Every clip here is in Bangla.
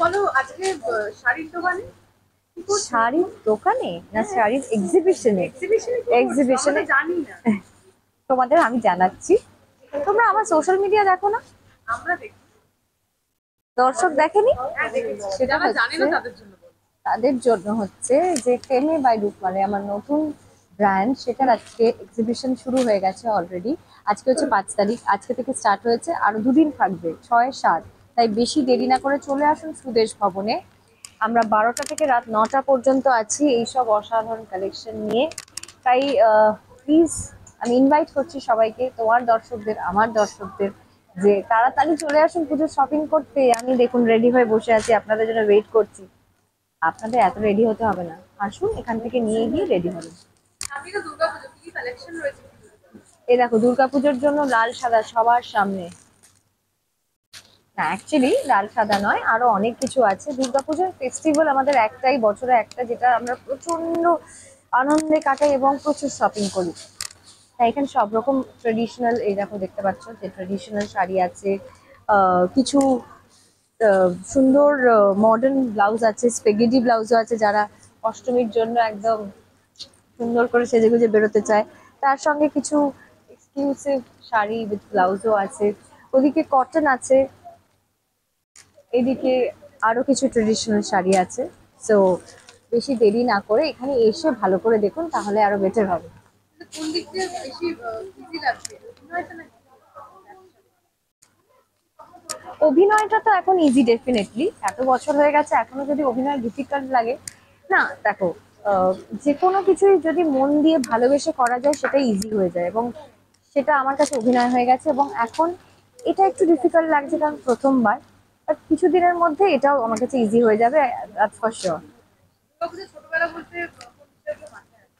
বলো আজকে শাড়ির দোকানে শাড়ির দোকানে না শাড়ির এক্সিবিশনে? এক্সিবিশনে জানি না। তোমাদের আমি জানাচ্ছি। তোমরা আমার সোশ্যাল মিডিয়া দেখো না? আমরা দেখি। দর্শক দেখেনি? হ্যাঁ দেখেছি, সেটা যারা জানে হচ্ছে না তাদের জন্য বলছি। তাদের জন্য হচ্ছে যে ফেমে বাই রূপমালে আমার নতুন ব্র্যান্ড, সেটার আজকে এক্সিবিশন শুরু হয়ে গেছে অলরেডি। আজকে হচ্ছে 5 তারিখ, আজকে থেকে স্টার্ট হয়েছে, আরো দুদিন থাকবে, 6, 7। তাই বেশি দেরি না করে চলে আসুন সুদেশ ভবনে। আমরা 12টা থেকে রাত 9টা পর্যন্ত আছি এইসব অসাধারণ কালেকশন নিয়ে। তাই প্লিজ আমি ইনভাইট করছি সবাইকে, তোমার দর্শকদের, আমার দর্শকদের, যে তাড়াতাড়ি চলে আসুন পুজোর শপিং করতে। আমি দেখুন রেডি হয়ে বসে আছি, আপনাদের জন্য ওয়েট করছি। আপনাদের এত রেডি হতে হবে না, আসুন এখান থেকে নিয়ে গিয়ে রেডি হবে। আমি তো দুর্গাপুজো কি কালেকশন রয়েছে। এই দেখো দুর্গাপুজোর জন্য লাল সাদা সবার সামনে। না অ্যাকচুয়ালি লাল সাদা নয়, আরো অনেক কিছু আছে। দুর্গাপুজোর ফেস্টিভ্যাল আমাদের একটাই, বছরে একটা, যেটা আমরা প্রচন্ড আনন্দে কাটাই এবং প্রচুর শপিং করি। তাই এখানে সব রকম ট্রেডিশনাল, এই দেখো দেখতে পাচ্ছ যে ট্রেডিশনাল শাড়ি আছে, কিছু সুন্দর মডার্ন ব্লাউজ আছে, স্পেগেটি ব্লাউজও আছে, যারা অষ্টমীর জন্য একদম সুন্দর করে সেজেগুজে বেরোতে চায়। তার সঙ্গে কিছু এক্সক্লুসিভ শাড়ি উইথ ব্লাউজও আছে। ওদিকে কটন আছে, এদিকে আরো কিছু ট্রেডিশনাল শাড়ি আছে। সো বেশি দেরি না করে এখানে এসে ভালো করে দেখুন, তাহলে আরো বেটার হবে। কোন দিক দিয়ে বেশি ইজি লাগছে, অভিনয়টা নাকি? অভিনয়টা তো এখন ইজি, ডেফিনেটলি। এত বছর হয়ে গেছে, এখনো যদি অভিনয় ডিফিকাল্ট লাগে না, দেখো আহ, যে কোনো কিছুই যদি মন দিয়ে ভালোবেসে করা যায় সেটাই ইজি হয়ে যায়, এবং সেটা আমার কাছে অভিনয় হয়ে গেছে। এবং এখন এটা একটু ডিফিকাল্ট লাগছে কারণ প্রথমবার, বাট কিছুদিনের মধ্যে এটাও আমার কাছে ইজি হয়ে যাবে, দ্যাটস ফর শিওর। দুর্গাপুজো ছোটবেলা বলতে কোন বিষয়গুলো মাথায় আসে?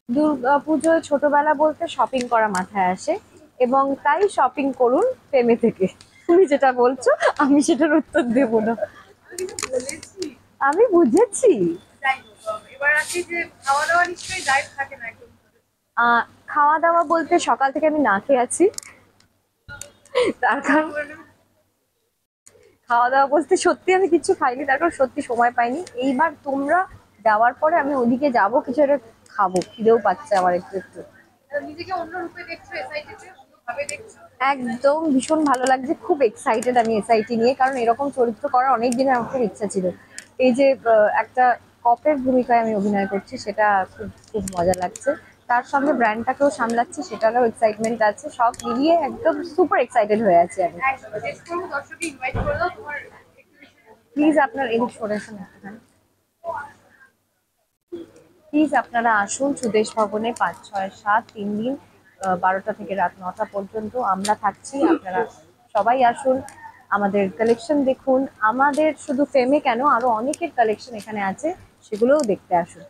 দুর্গা পুজোয় ছোটবেলা বলতে শপিং করা মাথায় আসে, এবং তাই শপিং করুন ফেমে থেকে। তুমি যেটা বলছো আমি সেটার উত্তর দেবো না। আমি কিছু বলেছি? আমি বুঝেছি। যাই হোক, এবার আসি যে খাওয়া দাওয়া নিশ্চয়ই ডায়েট থাকে না একদম। খাওয়া দাওয়া বলতে সকাল থেকে আমি না খেয়ে আছি, তার কারণ খাওয়া দাওয়া বলতে সত্যি আমি কিছু খাইনি, তার কারণ সত্যি সময় পাইনি। এইবার তোমরা যাওয়ার পরে আমি ওদিকে যাবো, কিছু একটা খাবো, খিদেও পাচ্ছে আমার একটু একটু। নিজেকে অন্য রূপে দেখছো, এসআইটিতে ভাবে দেখছো? একদম ভীষণ ভালো লাগছে, খুব এক্সাইটেড আমি এসআইটি নিয়ে, কারণ এরকম চরিত্র করার অনেক দিনের আমার খুব ইচ্ছা ছিল। এই যে একটা কপের ভূমিকায় আমি অভিনয় করছি, সেটা খুব খুব মজা লাগছে। তার সঙ্গে ব্র্যান্ডটাকেও সামলাচ্ছি, সেটারও এক্সাইটমেন্ট আছে, সব মিলিয়ে একদম সুপার এক্সাইটেড হয়ে আছি আমি। একদম চেষ্টা করবো দর্শককে ইনভাইট করে দাও তোমার এক্সিবিশনে। প্লিজ আপনার এদিক সরে আসুন একটুখানি। প্লিজ আপনারা আসুন সুদেশ ভবনে 5, 6, 7 3 দিন, 12টা থেকে রাত 9টা পর্যন্ত আমরা থাকছি। আপনারা সবাই আসুন, আমাদের কালেকশন দেখুন। আমাদের শুধু ফেমে কেন, আরো অনেকের কালেকশন এখানে আছে, সেগুলোও দেখতে আসুন।